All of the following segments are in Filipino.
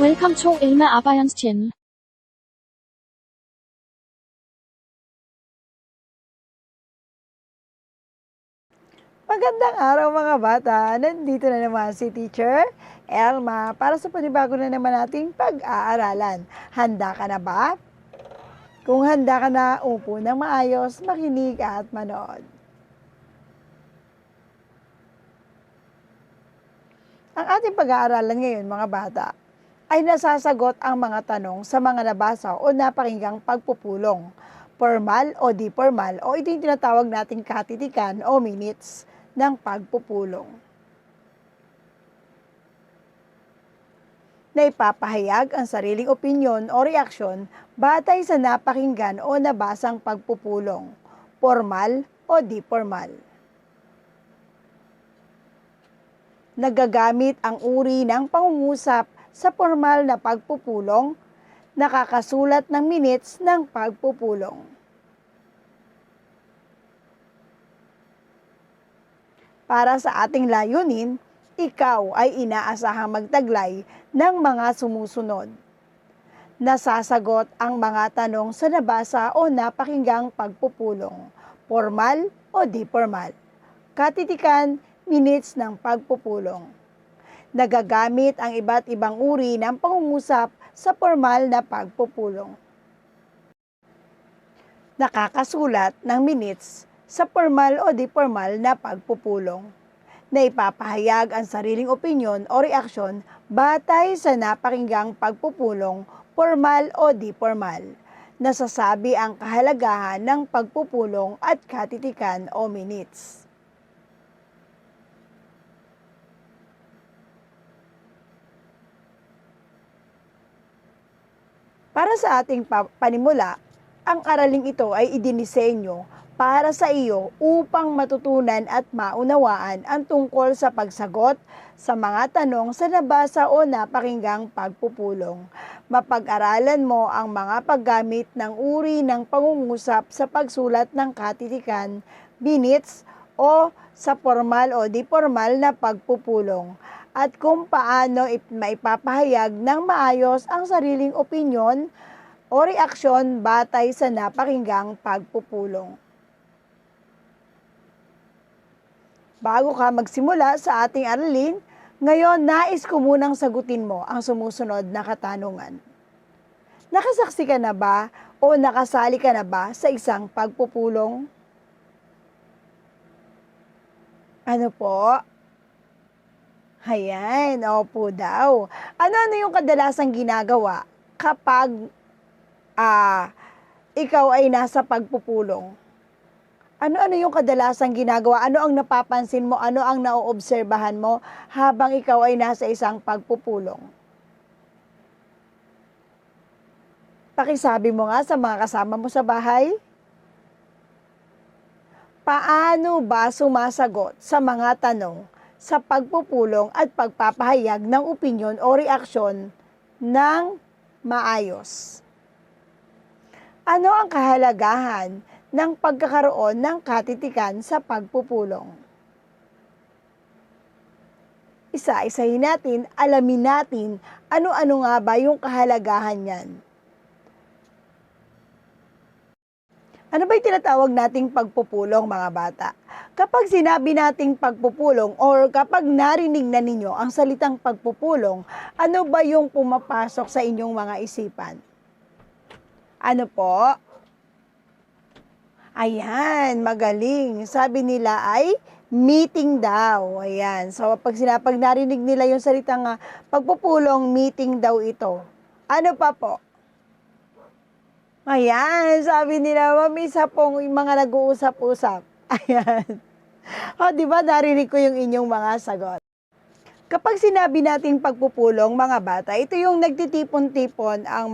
Welcome to Elma Appliance channel. Magandang araw mga bata! Nandito na naman si Teacher Elma para sa panibago na naman nating pag-aaralan. Handa ka na ba? Kung handa ka na, upo ng maayos, makinig at manood. Ang ating pag-aaralan ngayon mga bata ay nasasagot ang mga tanong sa mga nabasa o napakinggang pagpupulong. Formal o di formal o ito yung tinatawag nating katitikan o minutes ng pagpupulong. Na ipapahayag ang sariling opinyon o reaksyon batay sa napakinggan o nabasang pagpupulong, formal o di formal. Nagagamit ang uri ng pangungusap sa formal na pagpupulong, nakakasulat ng minutes ng pagpupulong. Para sa ating layunin, ikaw ay inaasahang magtaglay ng mga sumusunod. Nasasagot ang mga tanong sa nabasa o napakinggang pagpupulong, formal o di formal. Katitikan, minutes ng pagpupulong. Nagagamit ang iba't ibang uri ng pangungusap sa formal na pagpupulong. Nakakasulat ng minutes sa formal o di formal na pagpupulong. Na ipapahayag ang sariling opinyon o reaksyon batay sa napakinggang pagpupulong, formal o di formal. Nasasabi ang kahalagahan ng pagpupulong at katitikan o minutes. Para sa ating panimula, ang araling ito ay idinisenyo para sa iyo upang matutunan at maunawaan ang tungkol sa pagsagot sa mga tanong sa nabasa o napakinggang pagpupulong. Mapag-aralan mo ang mga paggamit ng uri ng pangungusap sa pagsulat ng katitikan, minutes o sa formal o di formal na pagpupulong at kung paano maipapahayag ng maayos ang sariling opinyon o reaksyon batay sa napakinggang pagpupulong. Bago ka magsimula sa ating aralin, ngayon nais ko munang sagutin mo ang sumusunod na katanungan. Nakasaksi ka na ba o nakasali ka na ba sa isang pagpupulong? Ano po? Ayan, opo daw. Ano yung kadalasang ginagawa kapag ikaw ay nasa pagpupulong? Ano yung kadalasang ginagawa? Ano ang napapansin mo? Ano ang naoobserbahan mo habang ikaw ay nasa isang pagpupulong? Pakisabi mo nga sa mga kasama mo sa bahay. Paano ba sumasagot sa mga tanong sa pagpupulong at pagpapahayag ng opinyon o reaksyon ng maayos? Ano ang kahalagahan ng pagkakaroon ng katitikan sa pagpupulong? Isa-isahin natin, alamin natin ano-ano nga ba yung kahalagahan niyan. Ano ba yung tinatawag nating pagpupulong mga bata? Kapag sinabi nating pagpupulong or kapag narinig na ninyo ang salitang pagpupulong, ano ba yung pumapasok sa inyong mga isipan? Ano po? Ayan, magaling. Sabi nila ay meeting daw. Ayan. So, pag narinig nila yung salitang pagpupulong, meeting daw ito. Ano pa po? Ayan, sabi nila, mamisa pong yung mga nag-uusap-usap. Ayan. O, di ba, narinig ko yung inyong mga sagot. Kapag sinabi nating pagpupulong, mga bata, ito yung nagtitipon-tipon ang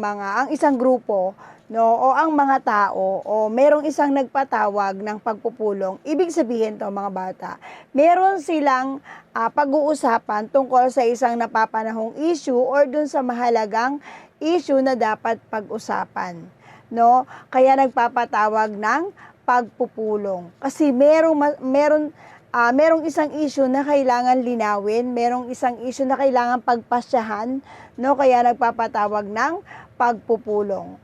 isang grupo, no, o ang mga tao, o merong isang nagpatawag ng pagpupulong. Ibig sabihin to, mga bata, meron silang pag-uusapan tungkol sa isang napapanahong issue or dun sa mahalagang issue na dapat pag-usapan. No? Kaya nagpapatawag ng pagpupulong. Kasi meron merong isang issue na kailangan linawin, merong isang issue na kailangan pagpasyahan, no? Kaya nagpapatawag ng pagpupulong.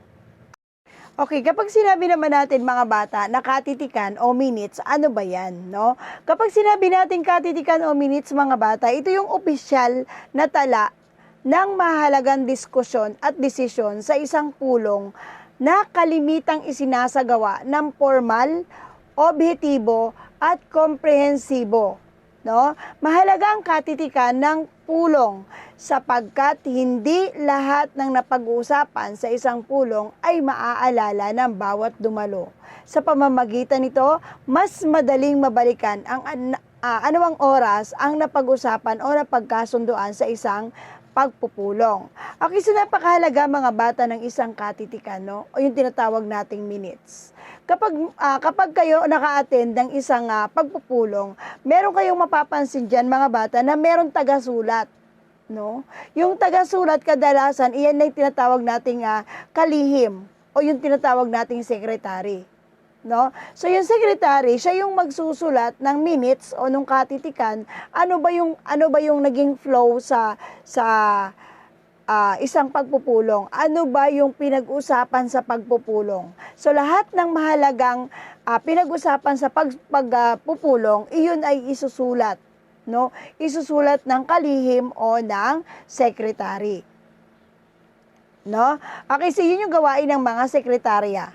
Okay, kapag sinabi naman natin mga bata na katitikan o minutes, ano ba yan, no? Kapag sinabi natin katitikan o minutes mga bata, ito yung opisyal na tala ng mahalagang diskusyon at desisyon sa isang pulong na kalimitang isinasagawa ng formal, objektibo at komprehensibo, no? Mahalaga ang katitikan ng pulong sapagkat hindi lahat ng napag-uusapan sa isang pulong ay maaalala ng bawat dumalo. Sa pamamagitan nito, mas madaling mabalikan ang anumang oras ang napag-usapan o napagkasunduan sa isang pagpupulong. Okay, so napakahalaga mga bata ng isang katitikan, no? O yung tinatawag nating minutes. Kapag kayo naka-attend ng isang pagpupulong, meron kayong mapapansin dyan mga bata na meron tagasulat, no? Yung tagasulat kadalasan, iyan na yung tinatawag nating kalihim o yung tinatawag nating secretary, no? So yung secretary, siya yung magsusulat ng minutes o nung katitikan, ano ba yung naging flow sa isang pagpupulong. Ano ba yung pinag-usapan sa pagpupulong? So lahat ng mahalagang pinag-usapan sa pagpupulong, iyon ay isusulat, no? Isusulat ng kalihim o ng sekretary, no? Okay, so yun yung gawain ng mga sekretarya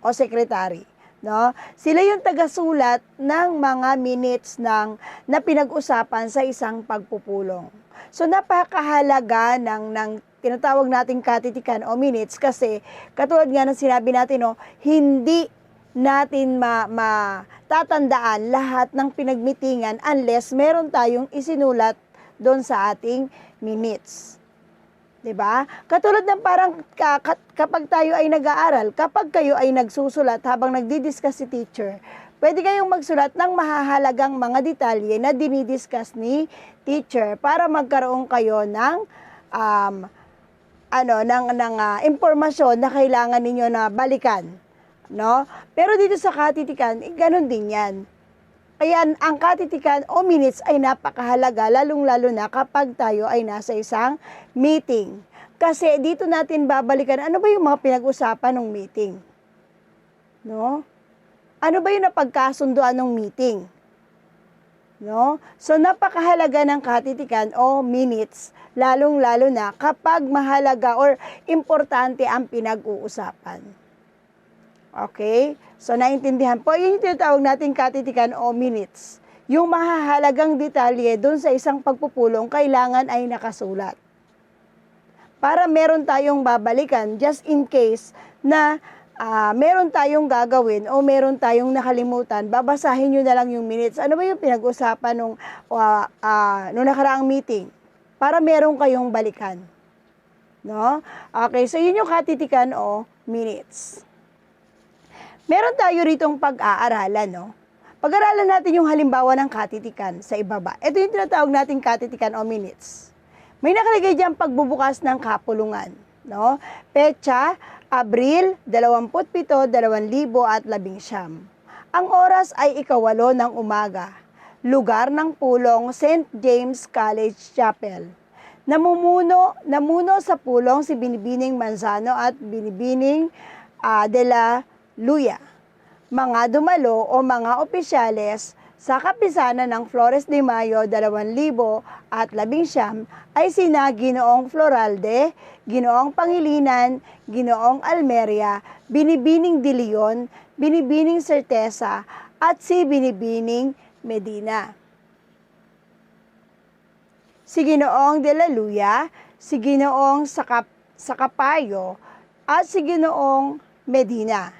o sekretary, no? Sila yung tagasulat ng mga minutes na pinag-usapan sa isang pagpupulong. So napakahalaga ng tinatawag nating katitikan o minutes kasi katulad nga ng sinabi natin, no, hindi natin matatandaan lahat ng pinagmitingan unless meron tayong isinulat doon sa ating minutes. 'Di ba? Katulad ng parang kapag tayo ay nag-aaral, kapag kayo ay nagsusulat habang nagdi-discuss si teacher, pwede kayong magsulat ng mahahalagang mga detalye na dinidiscuss ni teacher para magkaroon kayo ng impormasyon na kailangan ninyo na balikan, no? Pero dito sa katitikan, ganun din 'yan. Kaya ang katitikan o minutes ay napakahalaga lalong-lalo na kapag tayo ay nasa isang meeting. Kasi dito natin babalikan ano ba yung mga pinag-usapan ng meeting, no? Ano ba yung napagkasunduan ng meeting? No? So napakahalaga ng katitikan o minutes, lalong-lalo na kapag mahalaga or importante ang pinag-uusapan. Okay? So naintindihan po, yun yung tinatawag natin katitikan o minutes. Yung mahahalagang detalye doon sa isang pagpupulong kailangan ay nakasulat. Para meron tayong babalikan just in case na meron tayong gagawin o meron tayong nakalimutan, babasahin nyo na lang yung minutes. Ano ba yung pinag-usapan nung nakaraang meeting? Para meron kayong balikan, no? Okay, so yun yung katitikan o minutes. Meron tayo ritong pag-aaralan, no? Pag-aralan natin yung halimbawa ng katitikan sa ibaba. Ito yung tinatawag nating katitikan o minutes. May nakalagay dyan pagbubukas ng kapulungan, no? Petsa, Abril 27, 2019. Ang oras ay 8:08 ng umaga. Lugar ng pulong St. James College Chapel. Namuno sa pulong si Binibining Manzano at Binibining de la Luya. Mga dumalo o mga opisyales sa kapisanan ng Flores de Mayo 2019 ay sina Ginoong Floralde, Ginoong Pangilinan, Ginoong Almeria, Binibining De Leon, Binibining Certeza at si Binibining Medina. Si Ginoong De la Luya, si Ginoong Sakapayo at si Ginoong Medina.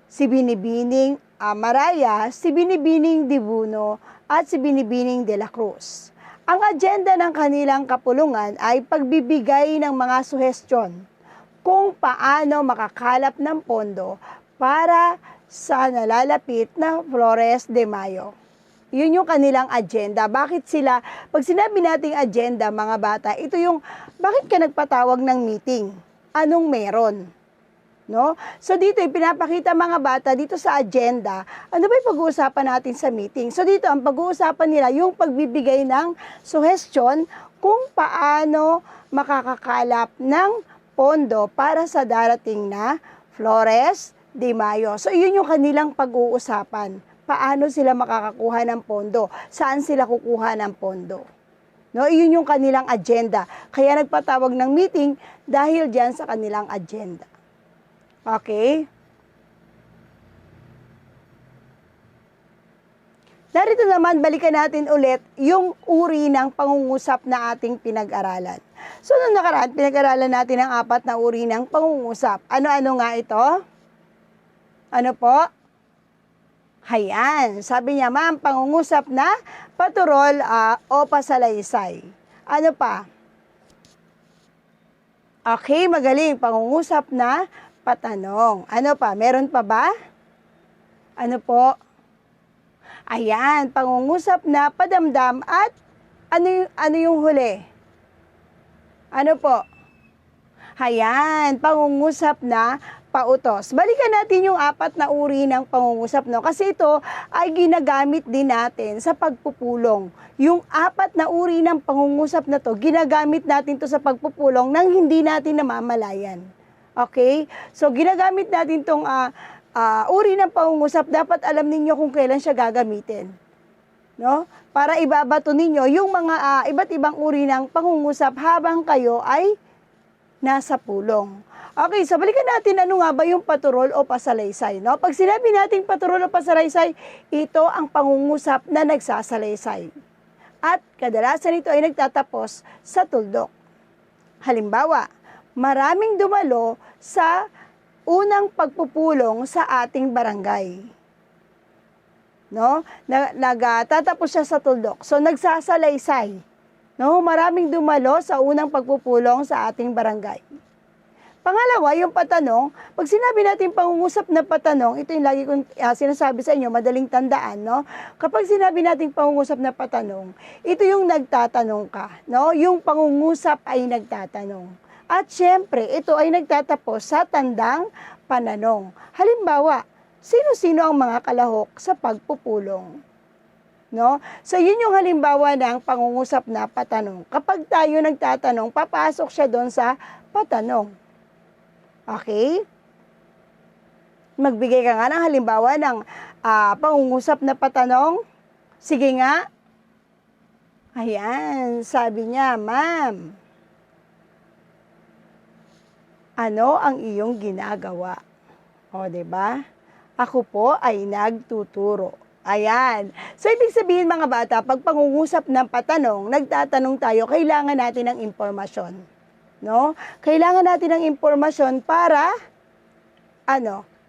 Si Binibining Amaraya, si Binibining Dibuno at si Binibining de la Cruz. Ang agenda ng kanilang kapulungan ay pagbibigay ng mga suhestyon kung paano makakalap ng pondo para sa nalalapit na Flores de Mayo. Yun yung kanilang agenda. Bakit sila, pag sinabi nating agenda mga bata, ito yung bakit ka nagpatawag ng meeting? Anong meron? No? So dito, pinapakita mga bata dito sa agenda, ano ba yung pag-uusapan natin sa meeting? So dito, ang pag-uusapan nila, yung pagbibigay ng suggestion kung paano makakakalap ng pondo para sa darating na Flores de Mayo. So yun yung kanilang pag-uusapan. Paano sila makakakuha ng pondo? Saan sila kukuha ng pondo? No, iyon yung kanilang agenda. Kaya nagpatawag ng meeting dahil diyan sa kanilang agenda. Okay? Narito naman, balikan natin ulit yung uri ng pangungusap na ating pinag-aralan. So, nung nakaraan, pinag-aralan natin ang 4 na uri ng pangungusap. Ano-ano nga ito? Ano po? Hayan. Sabi niya, ma'am, pangungusap na paturol o pasalaysay. Ano pa? Okay, magaling. Pangungusap na patanong. Ano pa? Meron pa ba? Ano po? Ayan, pangungusap na padamdam at ano yung huli? Ano po? Ayan, pangungusap na pautos. Balikan natin yung 4 na uri ng pangungusap, no? Kasi ito ay ginagamit din natin sa pagpupulong. Yung 4 na uri ng pangungusap na to, ginagamit natin to sa pagpupulong nang hindi natin namamalayan. Okay? So, ginagamit natin itong uri ng pangungusap. Dapat alam ninyo kung kailan siya gagamitin. No? Para ibabato ninyo yung mga iba't ibang uri ng pangungusap habang kayo ay nasa pulong. Okay, so balikan natin ano nga ba yung paturol o pasalaysay. No? Pag sinabi nating paturol o pasalaysay, ito ang pangungusap na nagsasalaysay. At kadalasan ito ay nagtatapos sa tuldok. Halimbawa, maraming dumalo sa unang pagpupulong sa ating barangay. No? Nagtatapos siya sa tuldok. So, nagsasalaysay. No? Maraming dumalo sa unang pagpupulong sa ating barangay. Pangalawa, yung patanong. Pag sinabi natin pangungusap na patanong, ito yung lagi kong sinasabi sa inyo, madaling tandaan, no? Kapag sinabi natin pangungusap na patanong, ito yung nagtatanong ka, no? Yung pangungusap ay nagtatanong. At syempre, ito ay nagtatapos sa tandang pananong. Halimbawa, sino-sino ang mga kalahok sa pagpupulong? No? So, yun yung halimbawa ng pangungusap na patanong. Kapag tayo nagtatanong, papasok siya doon sa patanong. Okay? Magbigay ka nga ng halimbawa ng pangungusap na patanong. Sige nga. Ayan, sabi niya, ma'am, ano ang iyong ginagawa? O, diba? Ako po ay nagtuturo. Ayan. So, ibig sabihin mga bata, pag pangungusap ng patanong, nagtatanong tayo, kailangan natin ng impormasyon. No? Kailangan natin ng impormasyon para,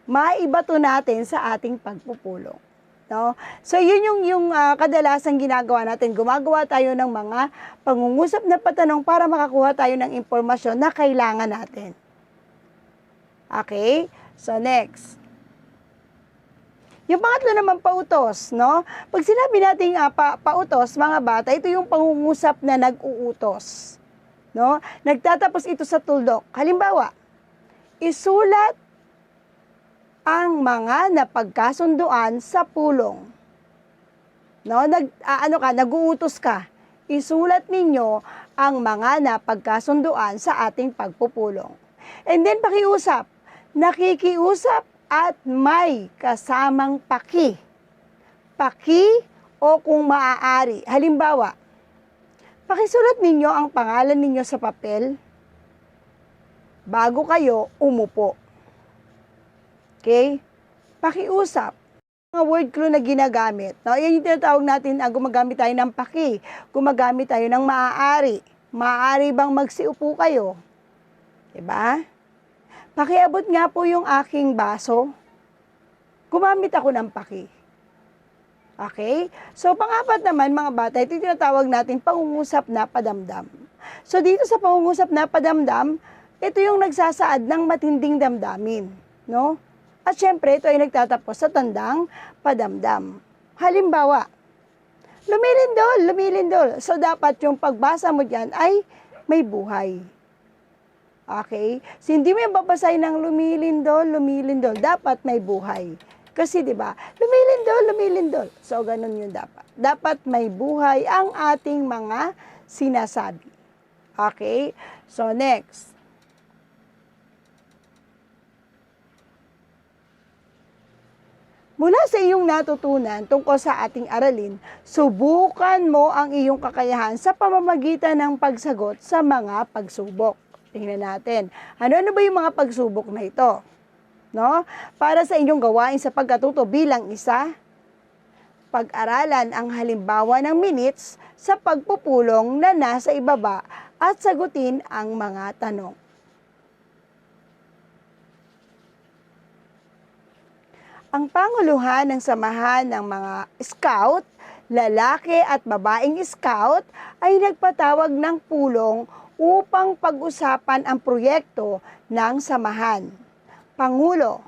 maibato natin sa ating pagpupulong. No? So, yun yung kadalasang ginagawa natin. Gumagawa tayo ng mga pangungusap na patanong para makakuha tayo ng impormasyon na kailangan natin. Okay? So, next. Yung pangatlo naman, pautos, no? Pag sinabi natin pautos, mga bata, ito yung pangungusap na nag-uutos. No? Nagtatapos ito sa tuldok. Halimbawa, isulat ang mga napagkasunduan sa pulong. No? Nag-uutos ka. Isulat ninyo ang mga napagkasunduan sa ating pagpupulong. And then pakiusap. Nakikiusap at may kasamang paki. Paki o kung maaari. Halimbawa, pakisulat ninyo ang pangalan ninyo sa papel bago kayo umupo. Okay? Pakiusap. Mga word clue na ginagamit. No? Yan yung tinatawag natin, gumagamit tayo ng paki. Gumagamit tayo ng maaari. Maaari bang magsiupo kayo? Diba? Pakiabot nga po yung aking baso. Gumamit ako ng paki. Okay? So, pang-apat naman, mga bata, ito yung tinatawag natin pangungusap na padamdam. So, dito sa pangungusap na padamdam, ito yung nagsasaad ng matinding damdamin. No? At syempre, ito ay nagtatapos sa tandang padamdam. Halimbawa, lumilindol. So, dapat yung pagbasa mo dyan ay may buhay. Okay? So, hindi mo yung babasahin ng lumilindol, lumilindol. Dapat may buhay. Kasi, di ba, lumilindol, lumilindol. So, ganun yung dapat. Dapat may buhay ang ating mga sinasabi. Okay? So, next. Mula sa iyong natutunan tungkol sa ating aralin, subukan mo ang iyong kakayahan sa pamamagitan ng pagsagot sa mga pagsubok. Tingnan natin. Ano-ano ba yung mga pagsubok na ito? No? Para sa inyong gawain sa pagkatuto bilang isa, pag-aralan ang halimbawa ng minutes sa pagpupulong na nasa ibaba at sagutin ang mga tanong. Ang panguluhan ng samahan ng mga scout, lalaki at babaeng scout ay nagpatawag ng pulong upang pag-usapan ang proyekto ng samahan. Pangulo,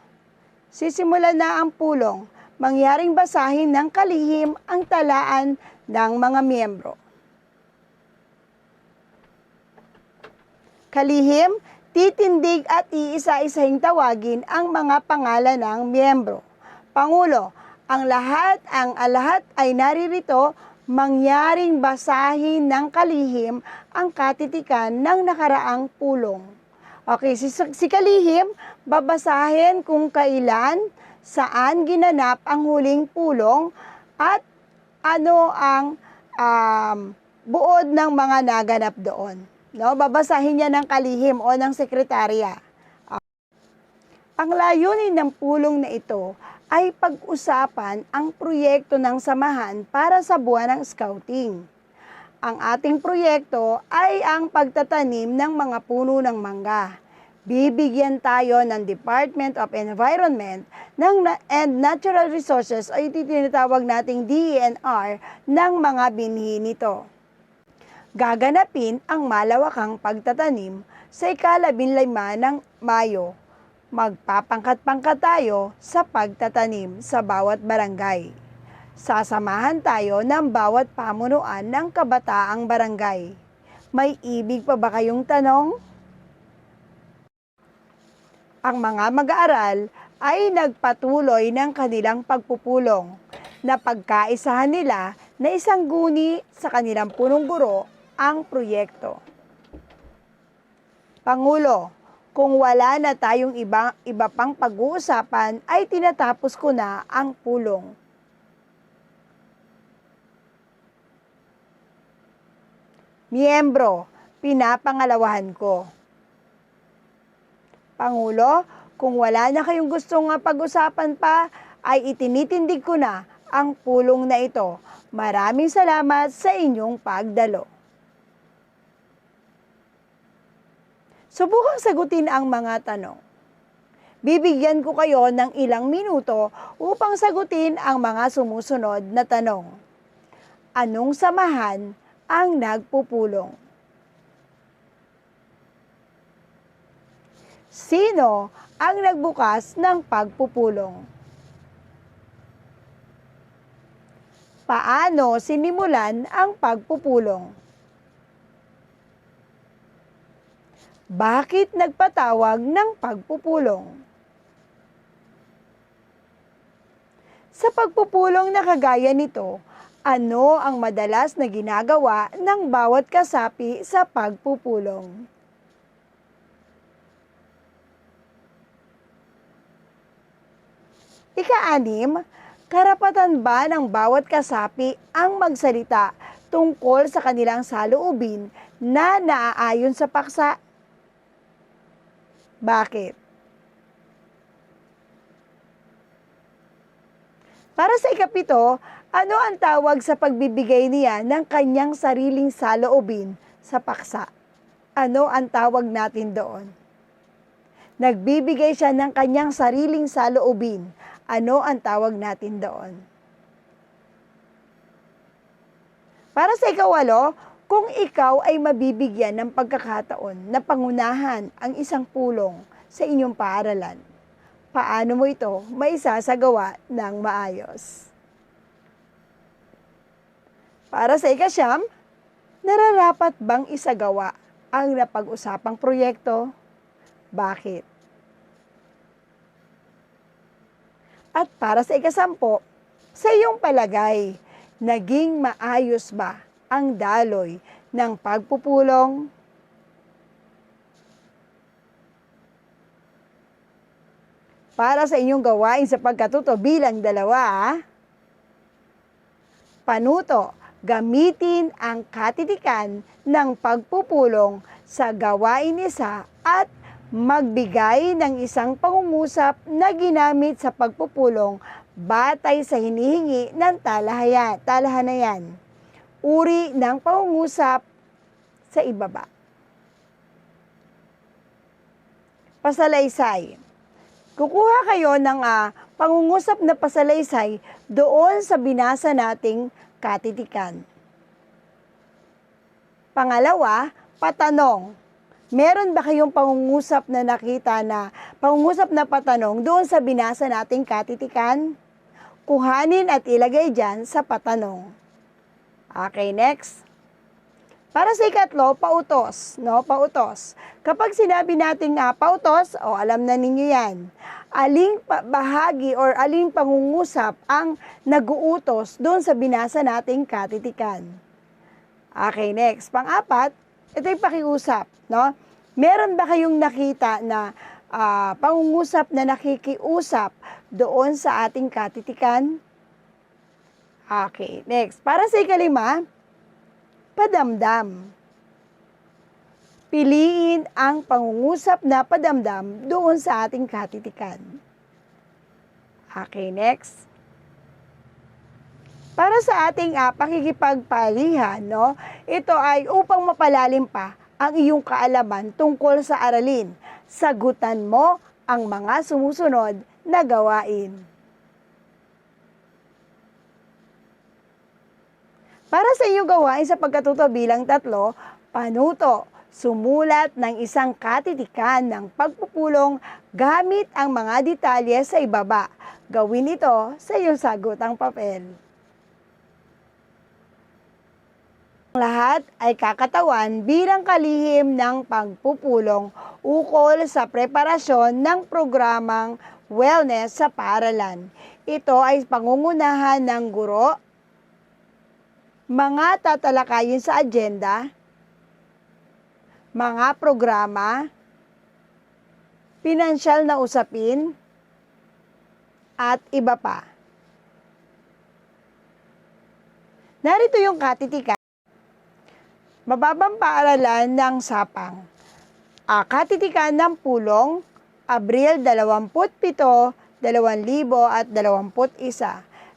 sisimulan na ang pulong, mangyaring basahin ng kalihim ang talaan ng mga miyembro. Kalihim, titindig at iisa-isahing tawagin ang mga pangalan ng miyembro. Pangulo, ang lahat ay naririto, mangyaring basahin ng kalihim ang katitikan ng nakaraang pulong. Okay, si kalihim, babasahin kung kailan, saan ginanap ang huling pulong, at ano ang buod ng mga naganap doon. No, babasahin niya ng kalihim o ng sekretarya. Ang layunin ng pulong na ito ay pag-usapan ang proyekto ng samahan para sa buwan ng scouting. Ang ating proyekto ay ang pagtatanim ng mga puno ng mangga. Bibigyan tayo ng Department of Environment and Natural Resources o tinatawag nating DENR ng mga binhi nito. Gaganapin ang malawakang pagtatanim sa ika-15 ng Mayo. Magpapangkat-pangkat tayo sa pagtatanim sa bawat barangay. Sasamahan tayo ng bawat pamunuan ng kabataang barangay. May ibig pa ba kayong tanong? Ang mga mag-aaral ay nagpatuloy ng kanilang pagpupulong na pagkaisahan nila na isang guni sa kanilang punong guro ang proyekto. Pangulo, kung wala na tayong iba pang pag-uusapan, ay tinatapos ko na ang pulong. Miyembro, pinapangalawahan ko. Pangulo, kung wala na kayong gustong pag-usapan pa, ay itinitindig ko na ang pulong na ito. Maraming salamat sa inyong pagdalo. Subukang sagutin ang mga tanong. Bibigyan ko kayo ng ilang minuto upang sagutin ang mga sumusunod na tanong. Anong samahan ang nagpupulong? Sino ang nagbukas ng pagpupulong? Paano sinimulan ang pagpupulong? Bakit nagpatawag ng pagpupulong? Sa pagpupulong na kagaya nito, ano ang madalas na ginagawa ng bawat kasapi sa pagpupulong? Ika-6, karapatan ba ng bawat kasapi ang magsalita tungkol sa kanilang saloobin na naaayon sa paksa? Bakit? Para sa ika-7, ano ang tawag sa pagbibigay niya ng kanyang sariling saloobin sa paksa? Ano ang tawag natin doon? Nagbibigay siya ng kanyang sariling saloobin. Ano ang tawag natin doon? Para sa ika-8, kung ikaw ay mabibigyan ng pagkakataon na pangunahan ang isang pulong sa inyong paaralan, paano mo ito maisasagawa ng maayos? Para sa ika-9, nararapat bang isagawa ang napag-usapang proyekto? Bakit? At para sa ika-10, sa iyong palagay, naging maayos ba ang daloy ng pagpupulong? Para sa inyong gawain sa pagkatuto bilang 2, panuto, gamitin ang katitikan ng pagpupulong sa gawain isa at magbigay ng isang pangungusap na ginamit sa pagpupulong batay sa hinihingi ng talahanayan. Uri ng pangungusap sa ibaba. Pasalaysay. Kukuha kayo ng pangungusap na pasalaysay doon sa binasa nating katitikan. Pangalawa, patanong. Meron ba kayong pangungusap na nakita na pangungusap na patanong doon sa binasa nating katitikan? Kuhanin at ilagay dyan sa patanong. Okay, next. Para sa ikatlo, pautos. Pautos. Kapag sinabi natin pautos, alam na ninyo yan. Aling bahagi or aling pangungusap ang nag-uutos doon sa binasa nating katitikan. Okay, next. Pang-apat, ito'y pakiusap. Meron ba kayong nakita na pangungusap na nakikiusap doon sa ating katitikan? Okay, next. Para sa ikalima, padamdam. Piliin ang pangungusap na padamdam doon sa ating katitikan. Okay, next. Para sa ating pakikipagpalihan, ito ay upang mapalalim pa ang iyong kaalaman tungkol sa aralin. Sagutan mo ang mga sumusunod na gawain. Para sa iyong gawain sa pagkatuto bilang 3, panuto, sumulat ng isang katitikan ng pagpupulong gamit ang mga detalye sa ibaba. Gawin ito sa iyong sagutang papel. Lahat ay kakatawan bilang kalihim ng pagpupulong ukol sa preparasyon ng programang wellness sa paaralan. Ito ay pangungunahan ng guro, mga tatalakayin sa agenda, mga programa, pinansyal na usapin, at iba pa. Narito yung katitikan. Mababang paaralan ng Sapang. Katitikan ng Pulong, Abril 27, 2021.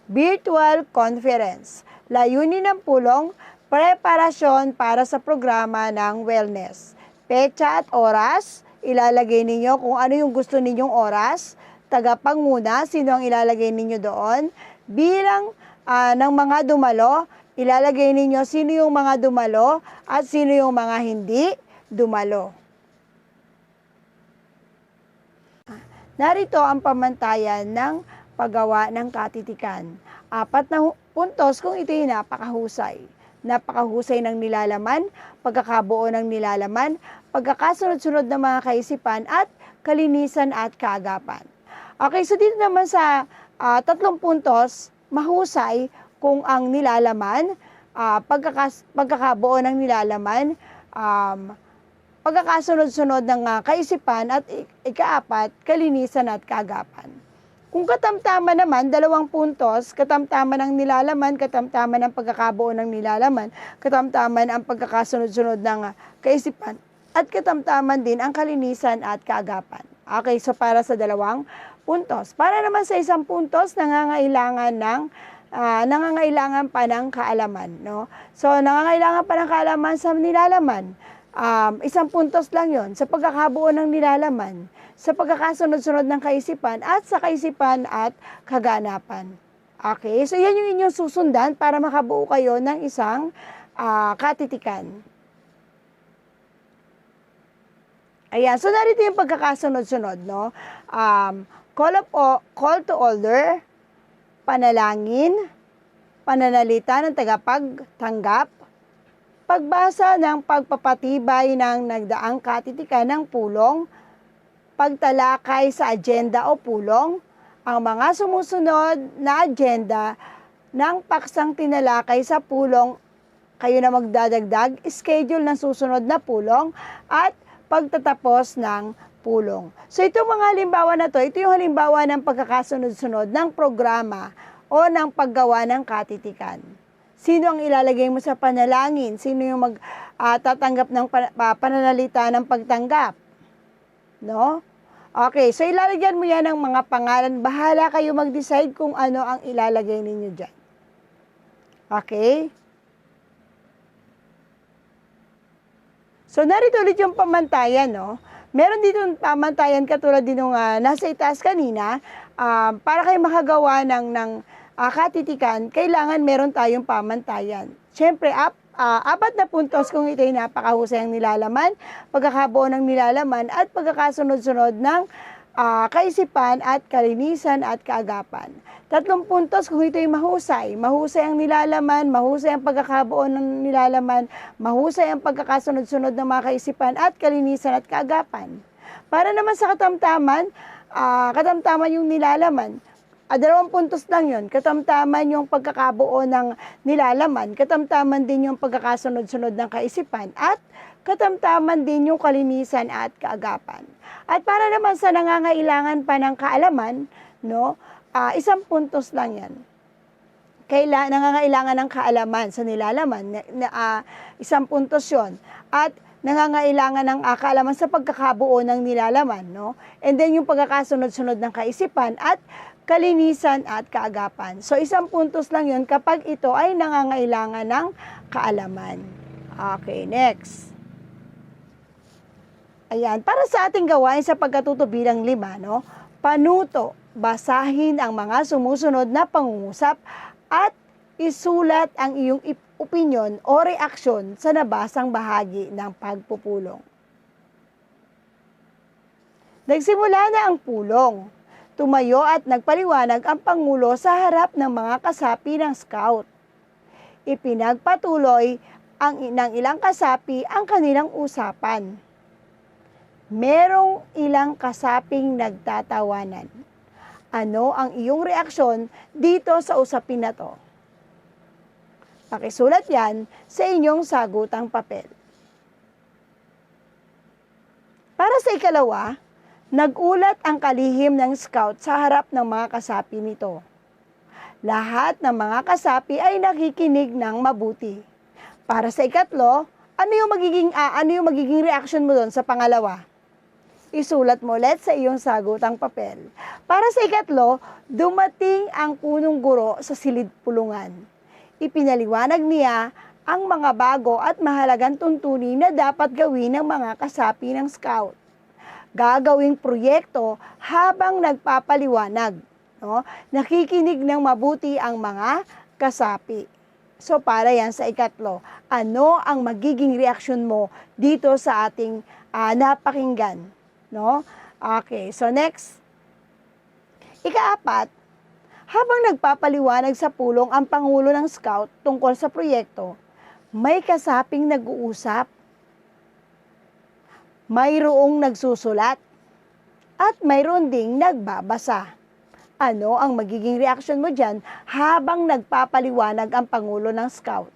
Virtual Conference. Layunin ng pulong, preparasyon para sa programa ng wellness. Petsa at oras, ilalagay ninyo kung ano yung gusto ninyong oras. Tagapanguna, sino ang ilalagay ninyo doon. Bilang ng mga dumalo, ilalagay ninyo sino yung mga dumalo at sino yung mga hindi dumalo. Narito ang pamantayan ng paggawa ng katitikan. 4 na puntos kung ito'y napakahusay. Napakahusay ng nilalaman, pagkakabuo ng nilalaman, pagkakasunod-sunod ng mga kaisipan at kalinisan at kaagapan. Okay, so dito naman sa 3 puntos, mahusay kung ang nilalaman, pagkakabuo ng nilalaman, pagkakasunod-sunod ng kaisipan at ika-4, kalinisan at kaagapan. Kung katamtaman naman, 2 puntos, katamtaman ng nilalaman, katamtaman ng pagkakabuo ng nilalaman, katamtaman ang pagkakasunod-sunod ng kaisipan, at katamtaman din ang kalinisan at kaagapan. Okay, so para sa 2 puntos. Para naman sa 1 puntos, nangangailangan pa ng kaalaman. So, nangangailangan pa ng kaalaman sa nilalaman. 1 puntos lang yon sa pagkakabuo ng nilalaman, sa pagkakasunod-sunod ng kaisipan at sa kaisipan at kaganapan. Okay, so yan yung inyong susundan para makabuo kayo ng isang katitikan. Ayan, so narito yung pagkakasunod-sunod, call to order, panalangin, pananalita ng tagapagtanggap, pagbasa ng pagpapatibay ng nagdaang katitikan ng pulong, pagtalakay sa agenda o pulong, ang mga sumusunod na agenda ng paksang tinalakay sa pulong, kayo na magdadagdag, schedule ng susunod na pulong, at pagtatapos ng pulong. So itong mga halimbawa na to, ito yung halimbawa ng pagkakasunod-sunod ng programa o ng paggawa ng katitikan. Sino ang ilalagay mo sa panalangin? Sino yung tatanggap ng pananalita ng pagtanggap? No? Okay, so ilalagyan mo yan ng mga pangalan. Bahala kayo mag-decide kung ano ang ilalagay ninyo dyan. Okay? So narito ulit yung pamantayan, no? Meron dito pamantayan katulad din nung nasa itaas kanina, para kayo makagawa ng katitikan, kailangan meron tayong pamantayan. Siyempre, apat na puntos kung ito'y napakahusay ang nilalaman, pagkakabuo ng nilalaman, at pagkakasunod-sunod ng kaisipan at kalinisan at kaagapan. 3 puntos kung ito'y mahusay. Mahusay ang nilalaman, mahusay ang pagkakabuo ng nilalaman, mahusay ang pagkakasunod-sunod ng mga kaisipan at kalinisan at kaagapan. Para naman sa katamtaman yung nilalaman. 2 puntos lang yun. Katamtaman yung pagkakabuo ng nilalaman, katamtaman din yung pagkakasunod-sunod ng kaisipan, at katamtaman din yung kalinisan at kaagapan. At para naman sa nangangailangan pa ng kaalaman, no, 1 puntos lang yan. Nangangailangan ng kaalaman sa nilalaman, 1 puntos yun. At nangangailangan ng kaalaman sa pagkakabuo ng nilalaman, no? And then yung pagkakasunod-sunod ng kaisipan at kalinisan at kaagapan. So 1 puntos lang yun kapag ito ay nangangailangan ng kaalaman. Okay, next. Ayan, para sa ating gawain sa pagkatuto bilang 5, no? Panuto, basahin ang mga sumusunod na pangungusap at isulat ang iyong opinyon o reaksyon sa nabasang bahagi ng pagpupulong. Nagsimula na ang pulong. Tumayo at nagpaliwanag ang Pangulo sa harap ng mga kasapi ng Scout. Ipinagpatuloy ng ilang kasapi ang kanilang usapan. Merong ilang kasaping nagtatawanan. Ano ang iyong reaksyon dito sa usapin na to? Pakisulat yan sa inyong sagutang papel. Para sa ikalawa, nagulat ang kalihim ng Scout sa harap ng mga kasapi nito. Lahat ng mga kasapi ay nakikinig ng mabuti. Para sa ikatlo, ano yung magiging reaction mo doon sa pangalawa? Isulat mo ulit sa iyong sagutang papel. Para sa ikatlo, dumating ang punong guro sa silid pulungan. Ipinaliwanag niya ang mga bago at mahalagang tuntunin na dapat gawin ng mga kasapi ng Scout. Gagawing proyekto habang nagpapaliwanag. No? Nakikinig ng mabuti ang mga kasapi. So para yan sa ikatlo, ano ang magiging reaksyon mo dito sa ating napakinggan? No? Okay, so next. Ika-4, habang nagpapaliwanag sa pulong ang Pangulo ng Scout tungkol sa proyekto, may kasaping nag-uusap, mayroong nagsusulat, at mayroon ding nagbabasa. Ano ang magiging reaksyon mo dyan habang nagpapaliwanag ang Pangulo ng Scout?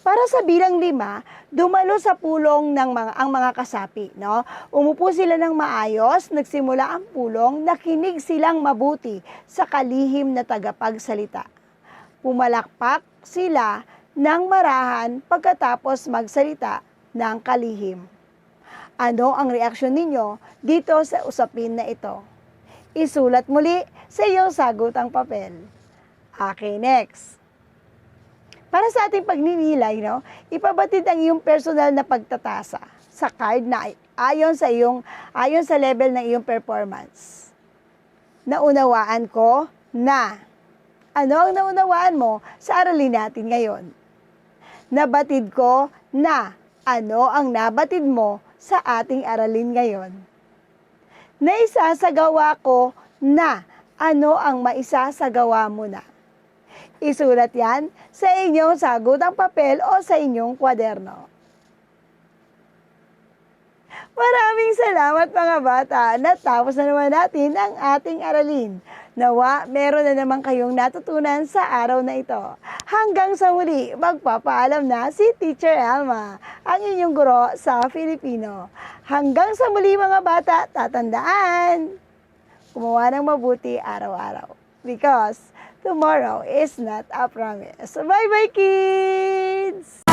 Para sa bilang 5, dumalo sa pulong ang mga kasapi. No? Umupo sila ng maayos, nagsimula ang pulong, nakinig silang mabuti sa kalihim na tagapagsalita. Pumalakpak sila ng marahan pagkatapos magsalita ng kalihim. Ano ang reaksyon ninyo dito sa usapin na ito? Isulat muli sa iyong sagutang papel. Okay, next. Para sa ating pagninilay, no, ipabatid ang iyong personal na pagtatasa sa card na ayon sa level ng iyong performance. Naunawaan ko na. Ano ang naunawaan mo sa aralin natin ngayon? Nabatid ko na. Ano ang nabatid mo sa ating aralin ngayon? Naisasagawa ko na. Ano ang maisasagawa mo na? Isulat yan sa inyong sagutang papel o sa inyong kwaderno. Maraming salamat mga bata. Natapos na naman natin ang ating aralin. Nawa, meron na naman kayong natutunan sa araw na ito. Hanggang sa muli, magpapaalam na si Teacher Elma, ang inyong guro sa Filipino. Hanggang sa muli mga bata, tatandaan, gumawa ng mabuti araw-araw. Because tomorrow is not a promise. Bye-bye kids!